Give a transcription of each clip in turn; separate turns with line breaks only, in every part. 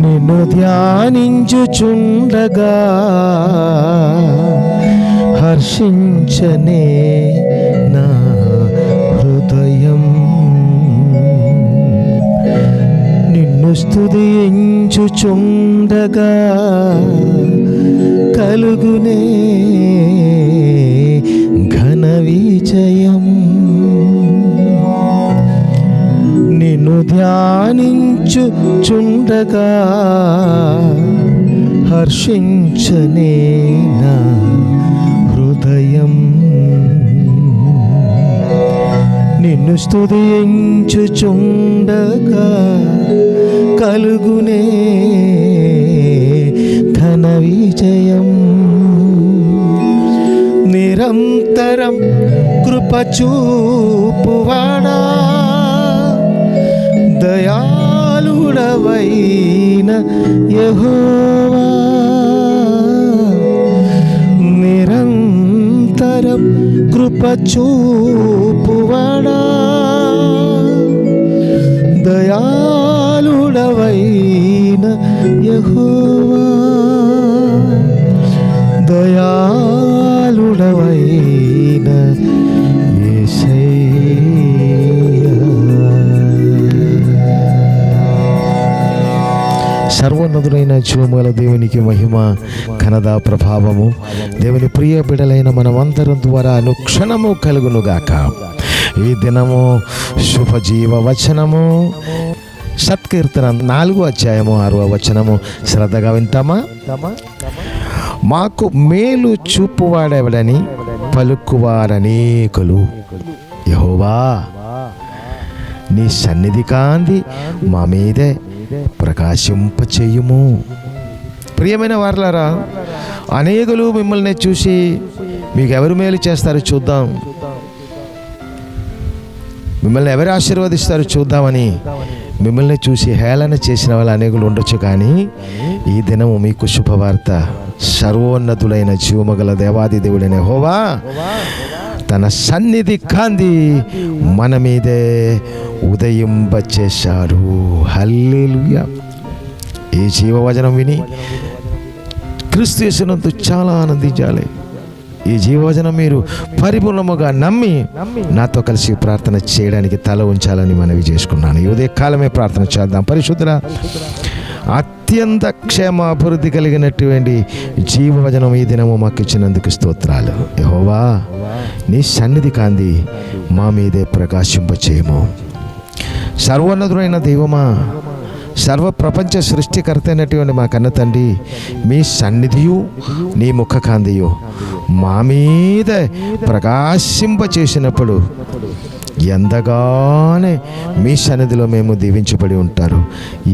నిన్ను ధ్యానించుచుండగా హర్షించనే నా హృదయం, నిన్ను స్తుతించుచుండగా కలుగునే ఘన విజయం. నిన్ను ధ్యానించుచుండగా హర్షించనే నా హృదయం, నిన్ను స్తుతించుచుండగా కలుగునే ఘన విజయం. నిరంతరం కృప చూపువాడా, దయాళుడవైన యెహోవా, నిరంతరం కృప చూపువాడా, దయాళుడవైన యెహోవా, దయాళుడవైన యేసయ్యా. సర్వోన్నతుడైన జీవముగల దేవునికి మహిమ, ఘనత, ప్రభావము దేవుని ప్రియ బిడలైన మనమందరం ద్వారా అనుక్షణము కలుగునుగాక. ఈ దినము శుభజీవ వచనము సత్కీర్తన 4వ అధ్యాయము 6వ వచనము శ్రద్ధగా వింటామా? మాకు మేలు చూపువాడెవడని పలుకువారనేకులు, యెహోవా నీ సన్నిధి కాంతి మా మీదే ప్రకాశింపచేయుము. ప్రియమైన వారలారా, అనేకులు మిమ్మల్ని చూసి మీకు ఎవరు మేలు చేస్తారో చూద్దాం, మిమ్మల్ని ఎవరు ఆశీర్వదిస్తారో చూద్దామని మిమ్మల్ని చూసి హేళన చేసిన వాళ్ళు అనేకులు ఉండొచ్చు. కానీ ఈ దినము మీకు శుభవార్త. సర్వోన్నతుడైన జీవమగల దేవాది దేవుడైన యెహోవా తన సన్నిధి కాంతి మన మీదే ఉదయింపచేశాడు. హల్లెలూయా. ఈ జీవవచనం విని క్రీస్తు యేసునందు చాలా ఆనందించాలి. ఈ జీవవచనం మీరు పరిపూర్ణముగా నమ్మి నాతో కలిసి ప్రార్థన చేయడానికి తల ఉంచాలని మనవి చేసుకున్నాను. ఈ ఉదయకాలమే ప్రార్థన చేద్దాం. పరిశుద్ధుల అత్యంత క్షేమ అభివృద్ధి కలిగినటువంటి జీవవచనం ఈ దినము మాకు ఇచ్చినందుకు స్తోత్రాలు. యెహోవా నీ సన్నిధి కాంతి మా మీదే ప్రకాశింపచేయము. సర్వోన్నతుడైన దైవమా, సర్వ ప్రపంచ సృష్టికర్త అయినటువంటి మా కన్న తండ్రి, మీ సన్నిధియు నీ ముఖకాంతియు మా మీద ప్రకాశింపచేసినప్పుడు ఎంతగానే మీ సన్నిధిలో మేము దీవించబడి ఉంటారు,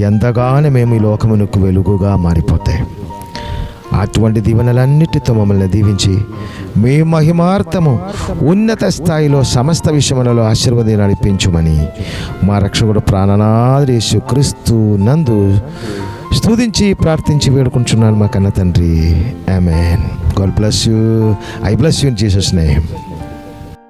ఎంతగానే మేము ఈ లోకమునకు వెలుగుగా మారిపోతాయి. అటువంటి దీవెనలన్నిటితో మమ్మల్ని దీవించి మీ మహిమార్థము ఉన్నత స్థాయిలో సమస్త విషయములలో ఆశీర్వాదం నడిపించుమని మా రక్షకుడు ప్రాణనాథుడు యేసుక్రీస్తు నందు స్తుతించి ప్రార్థించి వేడుకుంటున్నాను మా కన్న తండ్రి. ఆమేన్. God bless you. I bless you in Jesus name.